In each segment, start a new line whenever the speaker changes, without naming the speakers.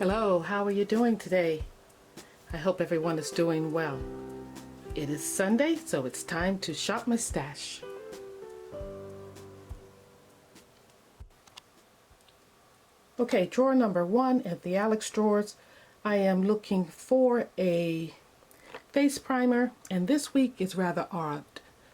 Hello, how are you doing today? I hope everyone is doing well. It is Sunday, so it's time to shop my stash. Okay, drawer number 1 at the Alex drawers. I am looking for a face primer, and this week is rather odd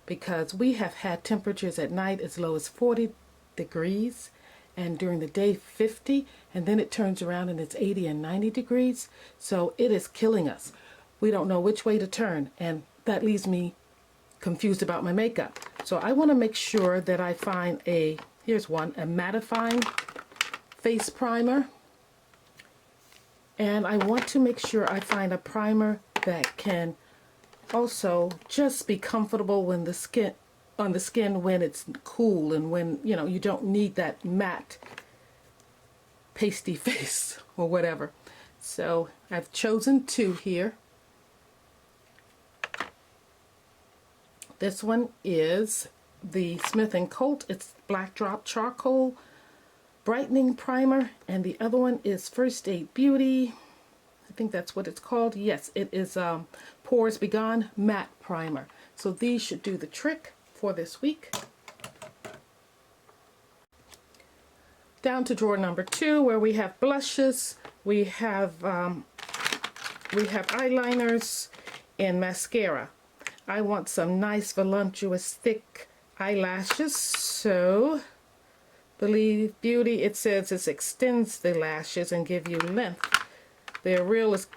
because we have had temperatures at night as low as 40 degrees and during the day 50, and then it turns around and it's 80 and 90 degrees, so it is killing us. We don't know which way to turn, and that leaves me confused about my makeup. So I want to make sure that I find here's one, a mattifying face primer, and I want to make sure I find a primer that can also just be comfortable when on the skin when it's cool and when you don't need that matte pasty face or whatever. So I've chosen 2 here. This one is the Smith & Colt. It's Black Drop Charcoal Brightening Primer, and the other one is First Aid Beauty. I think that's what it's called. Yes, it is Pores Begone Matte Primer. So these should do the trick for this week. Down to drawer number 2, where we have blushes, we have eyeliners, and mascara. I want some nice voluptuous thick eyelashes, so Believe Beauty, it says it extends the lashes and give you length. They're real as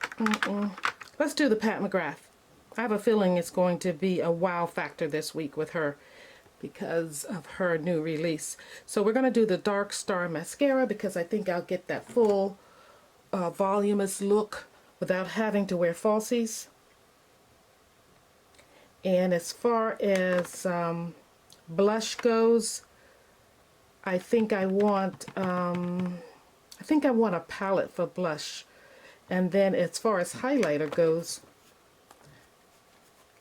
Let's do the Pat McGrath. I have a feeling it's going to be a wow factor this week with her because of her new release. So we're going to do the Dark Star Mascara because I think I'll get that full voluminous look without having to wear falsies. And as far as blush goes, I think I want a palette for blush. And then as far as highlighter goes,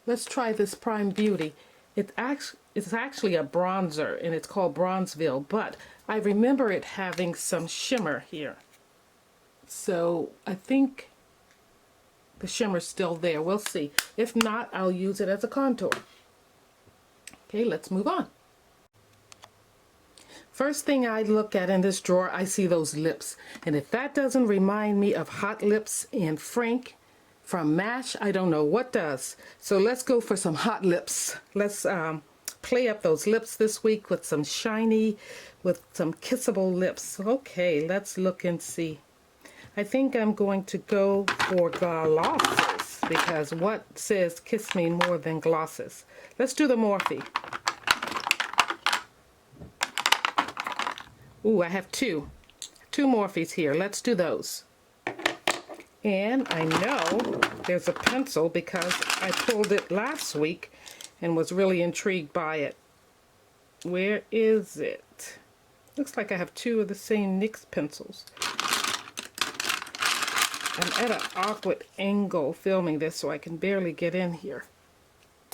let's try this Prime Beauty. It's actually a bronzer, and it's called Bronzeville, but I remember it having some shimmer here. So I think the shimmer's still there. We'll see. If not, I'll use it as a contour. Okay, let's move on. First thing I look at in this drawer, I see those lips. And if that doesn't remind me of Hot Lips and Frank from MASH, I don't know what does. So let's go for some hot lips. Let's play up those lips this week with some shiny, with some kissable lips. Okay, let's look and see. I think I'm going to go for glosses because what says kiss me more than glosses? Let's do the Morphe. Ooh, I have two Morphes here. Let's do those. And I know there's a pencil because I pulled it last week and was really intrigued by it. Where is it? Looks like I have 2 of the same NYX pencils. I'm at an awkward angle filming this, so I can barely get in here.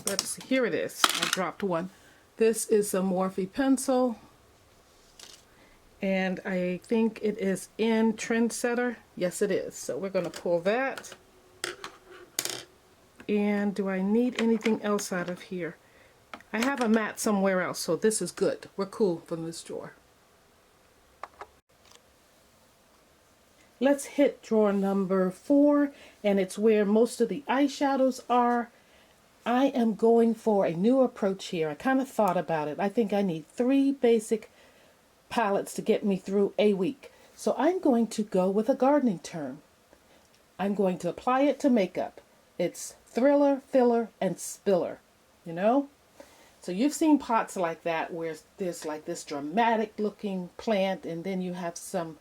Let's see. Here it is. I dropped one. This is a Morphe pencil. And I think it is in Trendsetter. Yes, it is. So we're going to pull that. And do I need anything else out of here? I have a matte somewhere else, so this is good. We're cool from this drawer. Let's hit drawer number 4, and it's where most of the eyeshadows are. I am going for a new approach here. I kind of thought about it. I think I need 3 basic palettes to get me through a week. So I'm going to go with a gardening term. I'm going to apply it to makeup. It's Thriller, Filler, and Spiller. You know? So you've seen pots like that where there's like this dramatic looking plant, and then you have some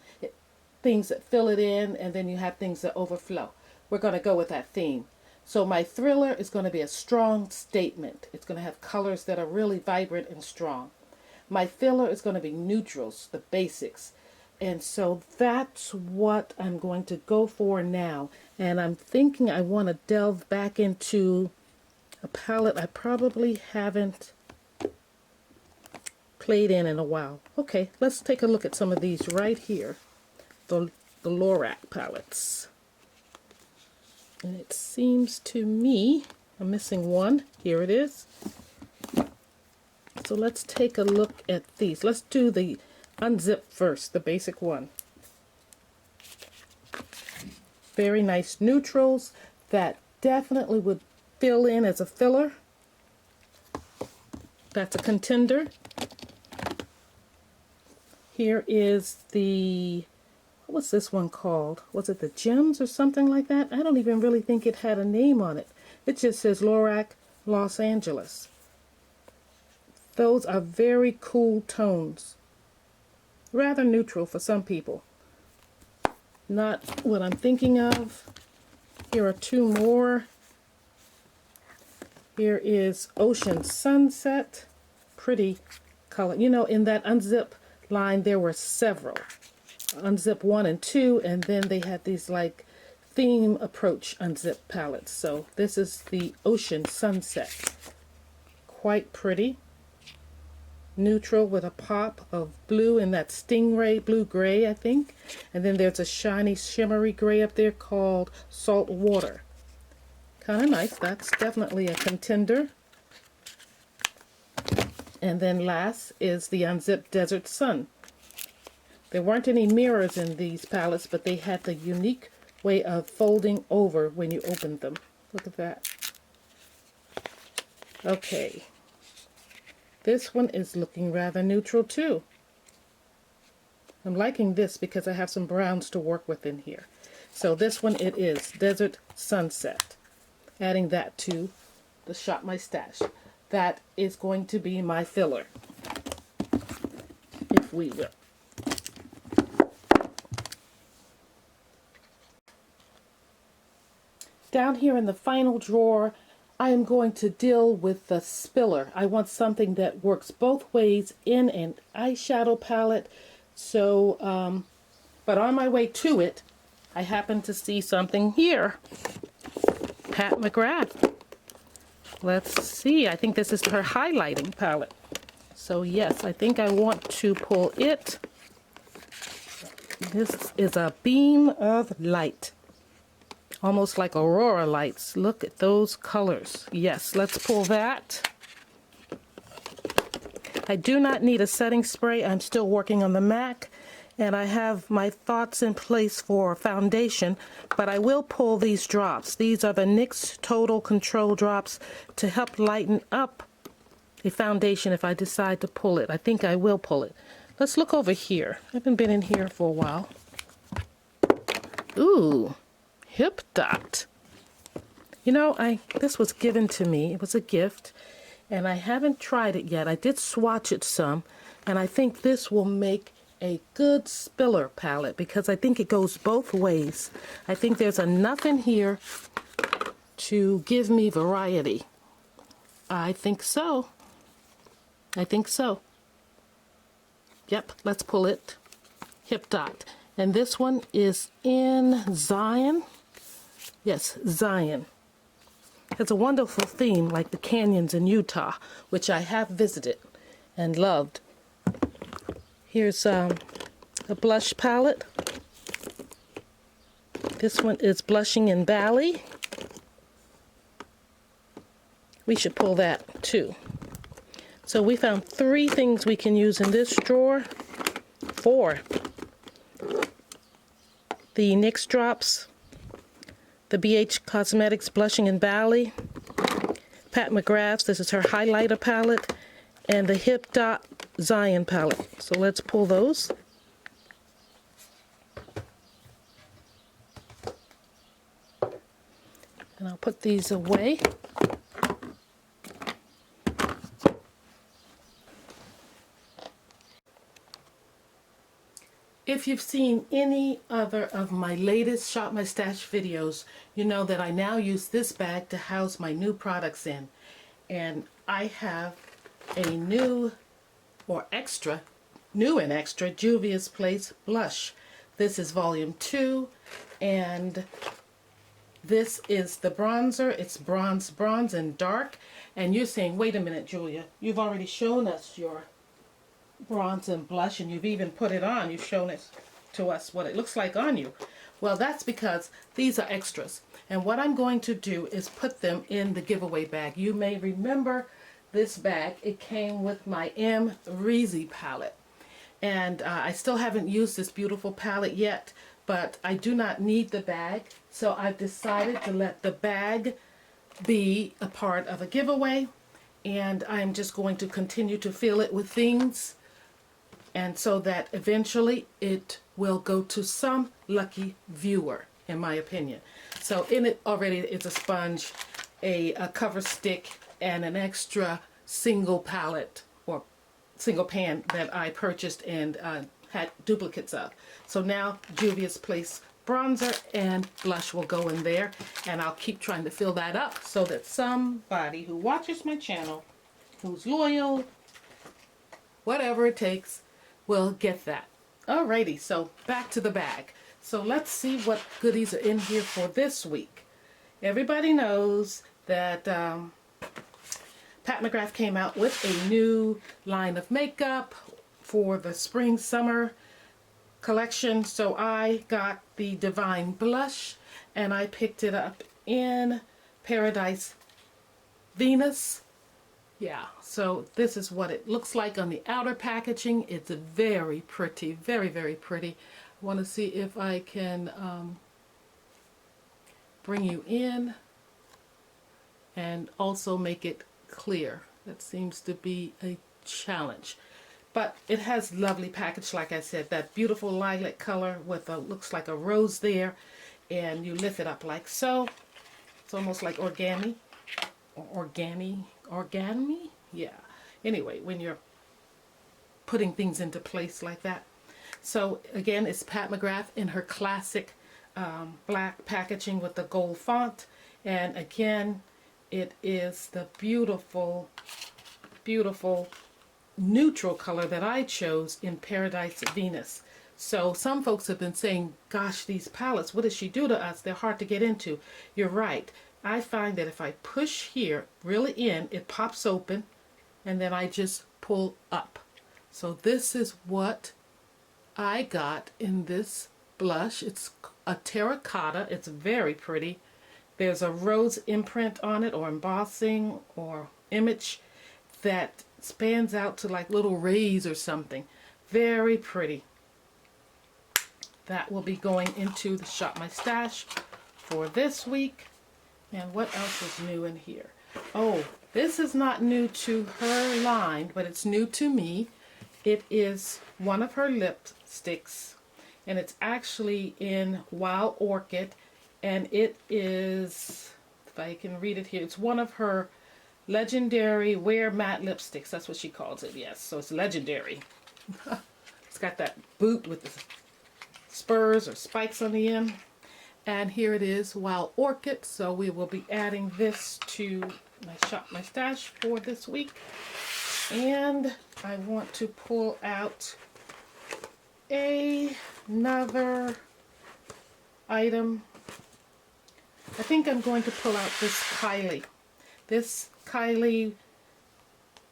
things that fill it in, and then you have things that overflow. We're going to go with that theme. So my Thriller is going to be a strong statement. It's going to have colors that are really vibrant and strong. My Filler is going to be neutrals, the basics. And so that's what I'm going to go for now. And I'm thinking I want to delve back into a palette I probably haven't played in a while. Okay, let's take a look at some of these right here. The the Lorac palettes. And it seems to me, I'm missing one. Here it is. So let's take a look at these. Let's do the unzip first, the basic one. Very nice neutrals that definitely would fill in as a filler. That's a contender. Here is the, what was this one called? Was it the Gems or something like that? I don't even really think it had a name on it. It just says Lorac Los Angeles. Those are very cool tones. Rather neutral for some people. Not what I'm thinking of. Here are two more. Here is Ocean Sunset. Pretty color. You know, in that unzip line there were several. Unzip 1 and 2, and then they had these like theme approach unzip palettes. So this is the Ocean Sunset. Quite pretty. Neutral with a pop of blue in that stingray blue gray, I think. And then there's a shiny shimmery gray up there called Salt Water. Kind of nice. That's definitely a contender. And then last is the Unzipped Desert Sun. There weren't any mirrors in these palettes, but they had the unique way of folding over when you opened them. Look at that. Okay. This one is looking rather neutral too. I'm liking this because I have some browns to work with in here. So this one it is, Desert Sunset. Adding that to the Shop My Stash. That is going to be my filler, if we will. Down here in the final drawer, I am going to deal with the spiller. I want something that works both ways in an eyeshadow palette. So, but on my way to it, I happen to see something here. Pat McGrath. Let's see. I think this is her highlighting palette. So yes, I think I want to pull it. This is a beam of light. Almost like aurora lights. Look at those colors. Yes, let's pull that. I do not need a setting spray. I'm still working on the MAC, and I have my thoughts in place for foundation, but I will pull these drops. These are the NYX Total Control drops to help lighten up a foundation if I decide to pull it. I think I will pull it. Let's look over here. I haven't been in here for a while. Ooh. Hip Dot. You know, this was given to me. It was a gift, and I haven't tried it yet. I did swatch it some, and I think this will make a good spiller palette because I think it goes both ways. I think there's enough in here to give me variety. I think so. I think so. Yep, let's pull it. Hip Dot. And this one is in Zion. Yes, Zion. It's a wonderful theme like the canyons in Utah, which I have visited and loved. Here's a blush palette. This one is Blushing in Bali. We should pull that too. So we found 3 things we can use in this drawer. 4. The NYX drops. The BH Cosmetics Blushing in Bali, Pat McGrath's, this is her highlighter palette, and the Hip Dot Zion palette. So let's pull those. And I'll put these away. If you've seen any other of my latest Shop My Stash videos, you know that I now use this bag to house my new products in. And I have a new and extra Juvia's Place blush. This is volume 2, and this is the bronzer. It's bronze and dark. And you're saying, wait a minute, Julia, you've already shown us your bronze and blush, and you've even put it on. You've shown us to us what it looks like on you. Well, that's because these are extras. And what I'm going to do is put them in the giveaway bag. You may remember this bag. It came with my M. Reezy palette. And I still haven't used this beautiful palette yet, but I do not need the bag. So I've decided to let the bag be a part of a giveaway. And I'm just going to continue to fill it with things. And so that eventually it will go to some lucky viewer, in my opinion. So in it already is a sponge, a cover stick, and an extra single palette or single pan that I purchased and had duplicates of. So now Juvia's Place bronzer and blush will go in there, and I'll keep trying to fill that up so that somebody who watches my channel, who's loyal, whatever it takes, will get that. Alrighty, so back to the bag. So let's see what goodies are in here for this week. Everybody knows that Pat McGrath came out with a new line of makeup for the spring summer collection. So I got the Divine Blush and I picked it up in Paradise Venus. Yeah, so this is what it looks like on the outer packaging. It's very pretty, very, very pretty. I want to see if I can bring you in and also make it clear. That seems to be a challenge. But it has lovely package, like I said, that beautiful lilac color with a, looks like a rose there, and you lift it up like so. It's almost like origami. Origami? Yeah. Anyway, when you're putting things into place like that. So again, it's Pat McGrath in her classic black packaging with the gold font. And again, it is the beautiful, beautiful neutral color that I chose in Paradise Venus. So some folks have been saying, gosh, these palettes, what does she do to us? They're hard to get into. You're right. I find that if I push here really in, it pops open, and then I just pull up. So this is what I got in this blush. It's a terracotta. It's very pretty. There's a rose imprint on it, or embossing, or image that spans out to like little rays or something. Very pretty. That will be going into the Shop My Stash for this week. And what else is new in here? Oh, this is not new to her line, but it's new to me. It is one of her lipsticks, and it's actually in Wild Orchid, and it is, if I can read it here, it's one of her legendary Wear Matte lipsticks. That's what she calls it, yes. So it's legendary. It's got that boot with the spurs or spikes on the end. And here it is, Wild Orchid. So we will be adding this to my Shop My Stash for this week. And I want to pull out another item. I think I'm going to pull out this Kylie. This Kylie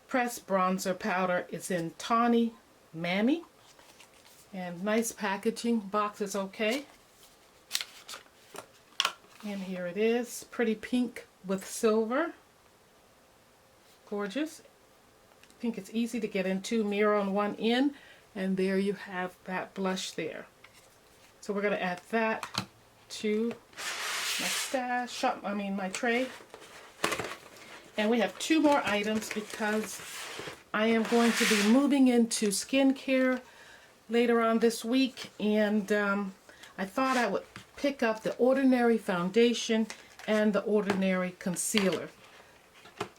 Press Bronzer Powder is in Tawny Mammy. And nice packaging. Box is okay. And here it is. Pretty pink with silver. Gorgeous. I think it's easy to get into. Mirror on one end. And there you have that blush there. So we're going to add that to my stash, my tray. And we have two more items because I am going to be moving into skincare later on this week. And I thought I would pick up the Ordinary foundation and the Ordinary concealer.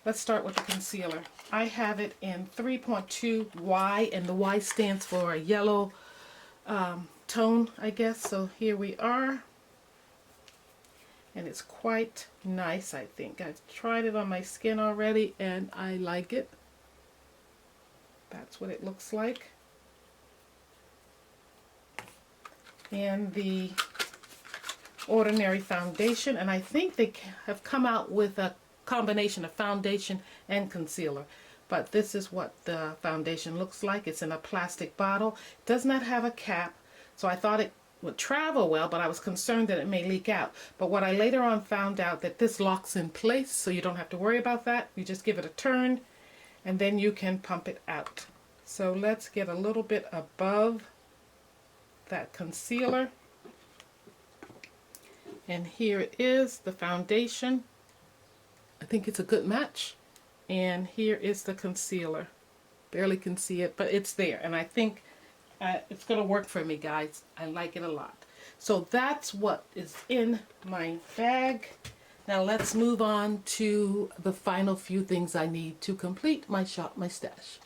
Let's start with the concealer. I have it in 3.2 Y, and the Y stands for a yellow tone, I guess. So here we are. And it's quite nice, I think. I've tried it on my skin already, and I like it. That's what it looks like. And the Ordinary foundation, and I think they have come out with a combination of foundation and concealer. But this is what the foundation looks like. It's in a plastic bottle. It does not have a cap, So I thought it would travel well, but I was concerned that it may leak out. But what I later on found out that this locks in place, so you don't have to worry about that. You just give it a turn and then you can pump it out. So let's get a little bit above that concealer. And here it is, the foundation. I think it's a good match. And here is the concealer. Barely can see it, but it's there. And I think it's going to work for me, guys. I like it a lot. So that's what is in my bag. Now let's move on to the final few things I need to complete my shop, my stash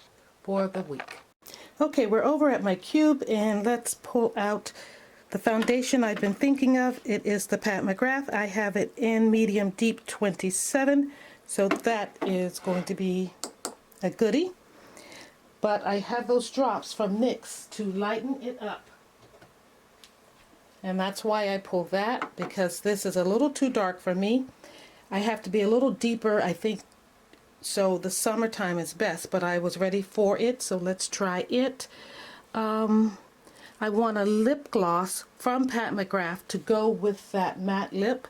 for the week. Okay, we're over at my cube, and let's pull out the foundation I've been thinking of. It is the Pat McGrath. I have it in medium deep 27, so that is going to be a goodie. But I have those drops from NYX to lighten it up. And that's why I pull that, because this is a little too dark for me. I have to be a little deeper, I think, so the summertime is best, but I was ready for it, so let's try it. I want a lip gloss from Pat McGrath to go with that matte lip.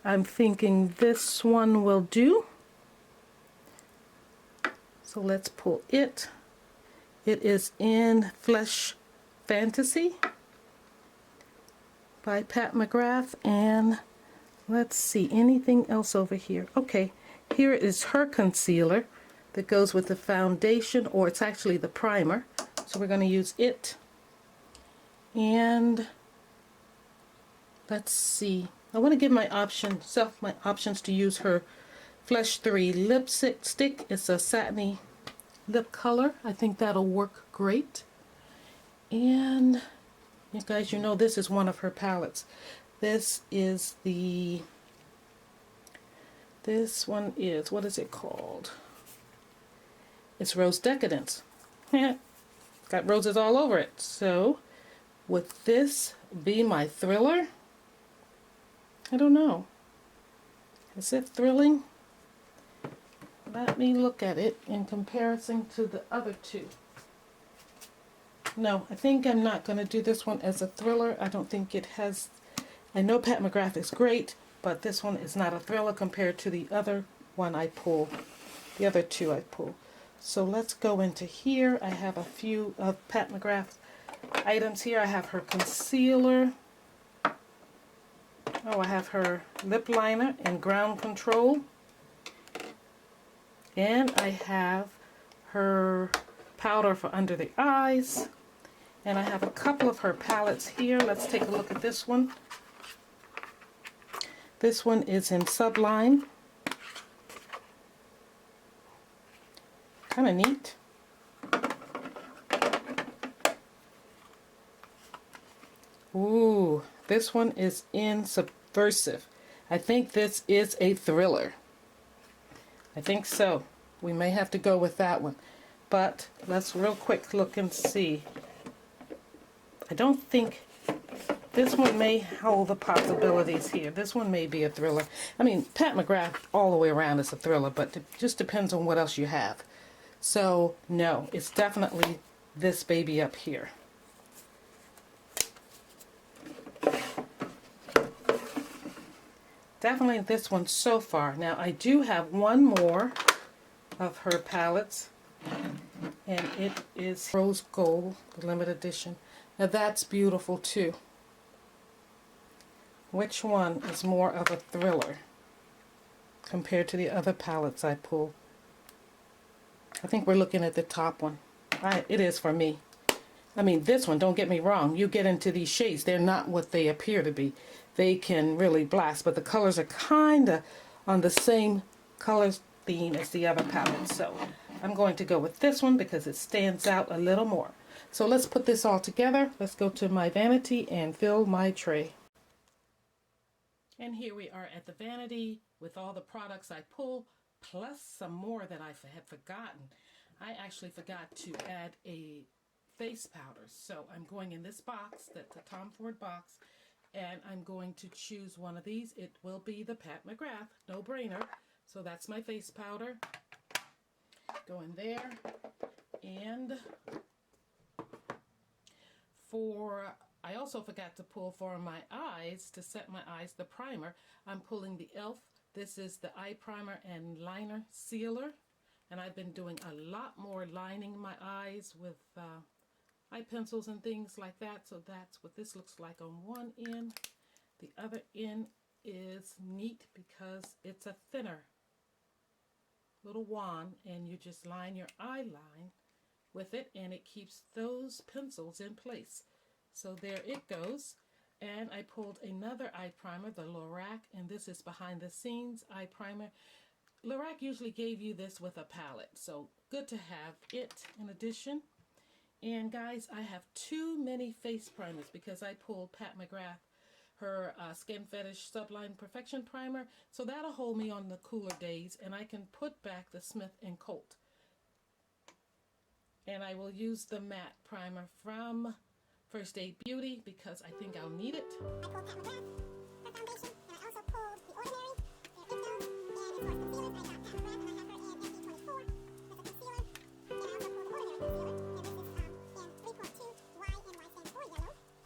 I'm thinking this one will do. So let's pull it. It is in Flesh Fantasy by Pat McGrath, and let's see, anything else over here? Okay, here is her concealer that goes with the foundation, or it's actually the primer. So we're going to use it. And let's see, I want to give myself my options to use her Flesh 3 lipstick. It's a satiny lip color. I think that'll work great. And you guys, you know this is one of her palettes. This one is, what is it called? It's Rose Decadence. Got roses all over it. So would this be my thriller? I don't know. Is it thrilling? Let me look at it in comparison to the other two. No, I think I'm not going to do this one as a thriller. I don't think it has... I know Pat McGrath is great, but this one is not a thriller compared to the other one I pull. The other two I pull. So let's go into here. I have a few of Pat McGrath's items here. I have her concealer. Oh, I have her lip liner in Ground Control. And I have her powder for under the eyes. And I have a couple of her palettes here. Let's take a look at this one. This one is in Sublime. Kind of neat. Ooh, this one is in Subversive. I think this is a thriller. I think so. We may have to go with that one. But let's real quick look and see. I don't think this one may hold the possibilities here. This one may be a thriller. I mean, Pat McGrath all the way around is a thriller, but it just depends on what else you have. So, no, it's definitely this baby up here. Definitely this one so far. Now, I do have one more of her palettes, and it is Rose Gold, the limited edition. Now, that's beautiful too. Which one is more of a thriller compared to the other palettes I pull? I think we're looking at the top one. It is for me. I mean, this one, don't get me wrong, you get into these shades, they're not what they appear to be. They can really blast, but the colors are kind of on the same color theme as the other palette. So I'm going to go with this one because it stands out a little more. So let's put this all together. Let's go to my vanity and fill my tray. And here we are at the vanity with all the products I pull, plus some more that I had forgotten. I actually forgot to add a face powder. So I'm going in this box, that's a Tom Ford box, and I'm going to choose one of these. It will be the Pat McGrath, no brainer. So that's my face powder. Go in there. And for I also forgot to pull for my eyes, to set my eyes, the primer. I'm pulling the e.l.f. This is the eye primer and liner sealer. And I've been doing a lot more lining my eyes with eye pencils and things like that. So that's what this looks like on one end. The other end is neat because it's a thinner little wand, and you just line your eye line with it, and it keeps those pencils in place. So there it goes. And I pulled another eye primer, the Lorac, and this is behind the scenes eye primer. Lorac usually gave you this with a palette, so good to have it in addition. And guys, I have too many face primers because I pulled Pat McGrath, her Skin Fetish Sublime Perfection Primer, so that'll hold me on the cooler days, and I can put back the Smith & Colt. And I will use the matte primer from First Aid Beauty because I think I'll need it. I pulled Pat McGrath for foundation, and I also pulled The Ordinary, their Info, and of course concealers. I got Pat McGrath, and I have her in NC24 as a concealer. And I also pulled The Ordinary concealer,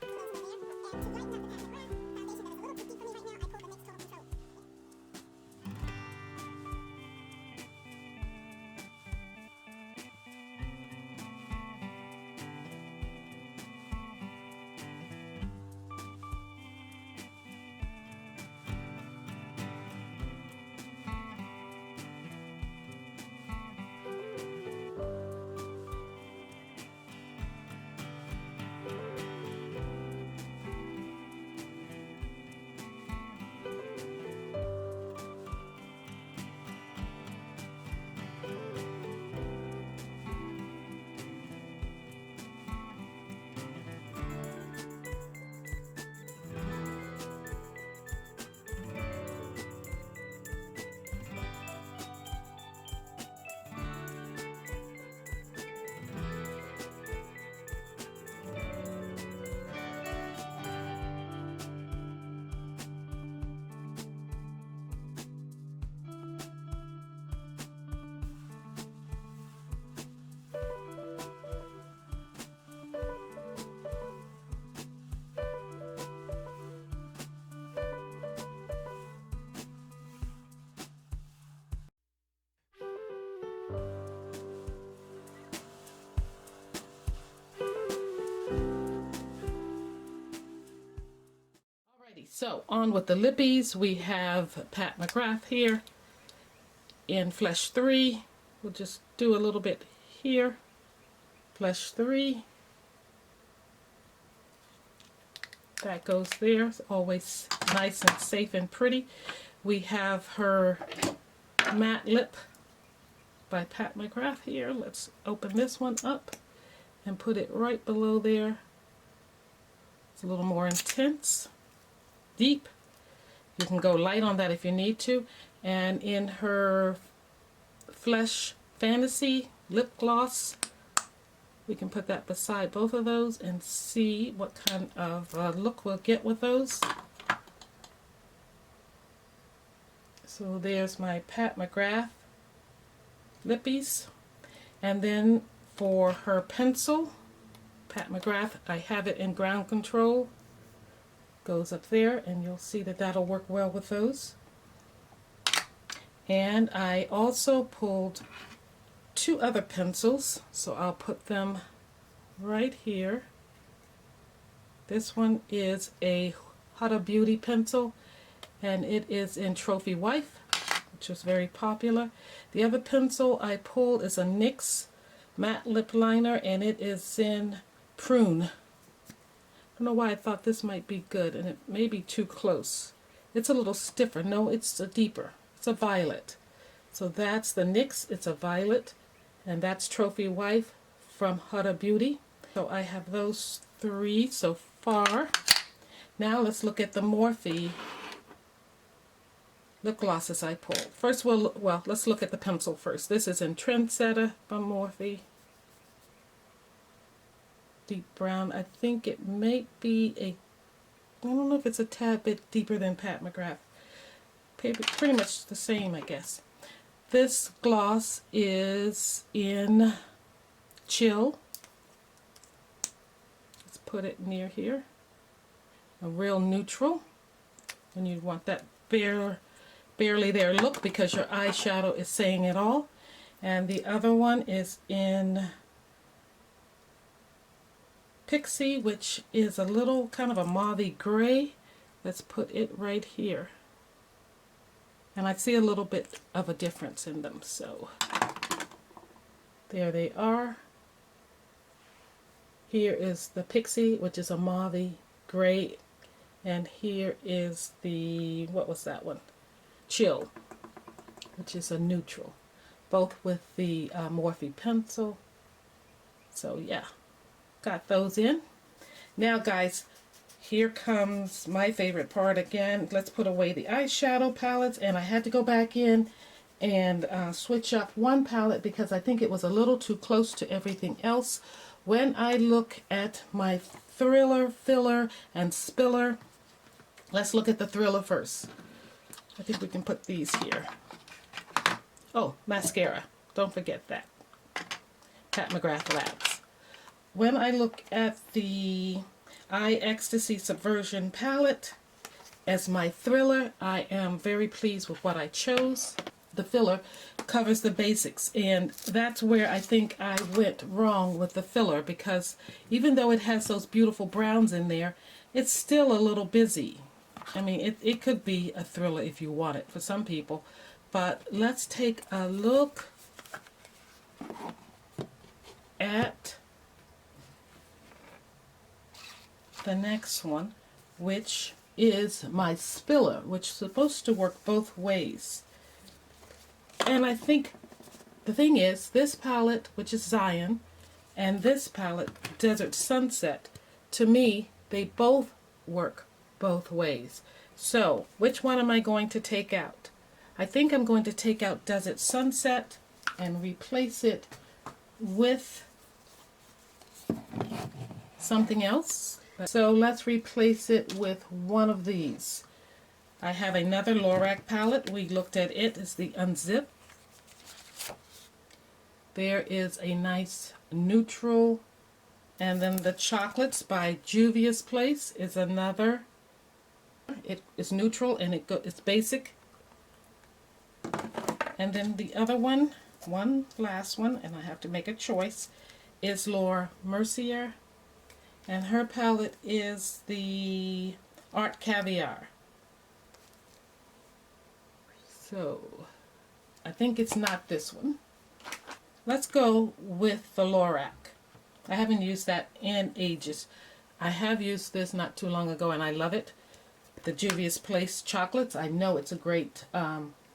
and this is in 3.2, Y, and Y stands for yellow. So those go there. And to lighten up the Pat McGrath foundation that is a little too deep for me right now, I pulled the NYX Total Control. So on with the lippies, we have Pat McGrath here in Flesh 3. We'll just do a little bit here. Flesh 3. That goes there. It's always nice and safe and pretty. We have her matte lip by Pat McGrath here. Let's open this one up and put it right below there. It's a little more intense. Deep. You can go light on that if you need to. And in her Flesh Fantasy lip gloss, we can put that beside both of those and see what kind of look we'll get with those. So there's my Pat McGrath lippies. And then for her pencil, Pat McGrath, I have it in Ground Control. Goes up there, and you'll see that that'll work well with those. And I also pulled two other pencils, so I'll put them right here. This one is a Huda Beauty pencil, and it is in Trophy Wife, which is very popular. The other pencil I pulled is a NYX matte lip liner, and it is in Prune. I don't know why I thought this might be good, and it may be too close. It's a little stiffer. No, it's a deeper. It's a violet. So that's the NYX. It's a violet, and that's Trophy Wife from Huda Beauty. So I have those three so far. Now let's look at the Morphe lip glosses I pulled. First, let's look at the pencil first. This is in Trendsetter by Morphe. Deep brown. I think it may be I don't know if it's a tad bit deeper than Pat McGrath. Pretty much the same, I guess. This gloss is in Chill. Let's put it near here. a real neutral, when you want that barely there look because your eyeshadow is saying it all. And the other one is in Pixie, which is a little kind of a mauvey gray. Let's put it right here. And I see a little bit of a difference in them, so there they are. Here is the Pixie, which is a mauvey gray, and here is the, what was that one? Chill, which is a neutral. Both with the Morphe pencil. So yeah, got those in. Now guys, here comes my favorite part again. Let's put away the eyeshadow palettes, and I had to go back in and switch up one palette because I think it was a little too close to everything else. When I look at my Thriller, Filler, and Spiller, let's look at the Thriller first. I think we can put these here. Oh, mascara. Don't forget that. Pat McGrath Labs. When I look at the Eye Ecstasy Subversion palette as my Thriller, I am very pleased with what I chose. The Filler covers the basics, and that's where I think I went wrong with the Filler, because even though it has those beautiful browns in there, it's still a little busy. I mean, it could be a thriller if you want it for some people. But let's take a look at the next one, which is my Spiller, which is supposed to work both ways. And I think the thing is, this palette, which is Zion, and this palette, Desert Sunset, to me, they both work both ways. So, which one am I going to take out? I think I'm going to take out Desert Sunset and replace it with something else. So let's replace it with one of these. I have another Lorac palette. We looked at it. It's the Unzip. There is a nice neutral. And then the Chocolates by Juvia's Place is another. It is neutral and it's basic. And then the other one last one, and I have to make a choice, is Laura Mercier. And her palette is the Art Caviar. So, I think it's not this one. Let's go with the Lorac. I haven't used that in ages. I have used this not too long ago and I love it. The Juvia's Place Chocolates. I know it's a great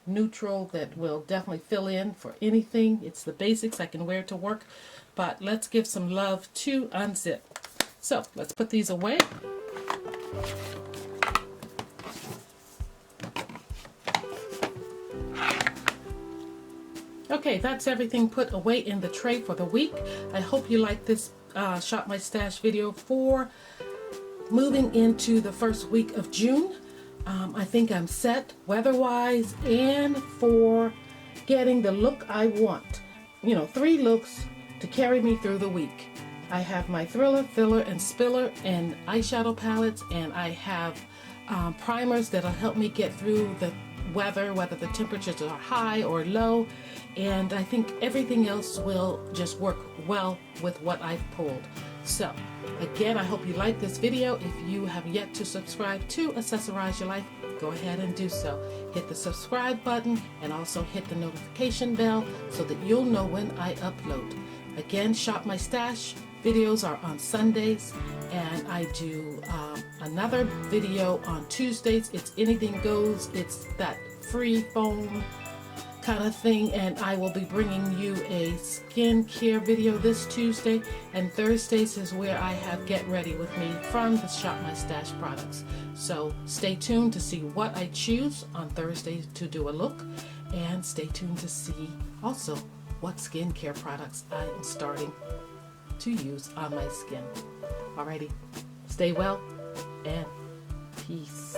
neutral that will definitely fill in for anything. It's the basics. I can wear it to work. But let's give some love to Unzip. So, let's put these away. Okay, that's everything put away in the tray for the week. I hope you like this Shop My Stash video for moving into the first week of June. I think I'm set weather-wise and for getting the look I want. You know, 3 looks to carry me through the week. I have my Thriller, Filler, and Spiller and eyeshadow palettes, and I have primers that'll help me get through the weather, whether the temperatures are high or low, and I think everything else will just work well with what I've pulled. So, again, I hope you like this video. If you have yet to subscribe to Accessorize Your Life, go ahead and do so. Hit the subscribe button and also hit the notification bell so that you'll know when I upload. Again, Shop My Stash videos are on Sundays, and I do another video on Tuesdays. It's anything goes. It's that free foam kind of thing, and I will be bringing you a skincare video this Tuesday, and Thursdays is where I have Get Ready with me from the Shop My Stash products. So stay tuned to see what I choose on Thursday to do a look, and stay tuned to see also what skincare products I am starting to use on my skin. Alrighty, stay well and peace.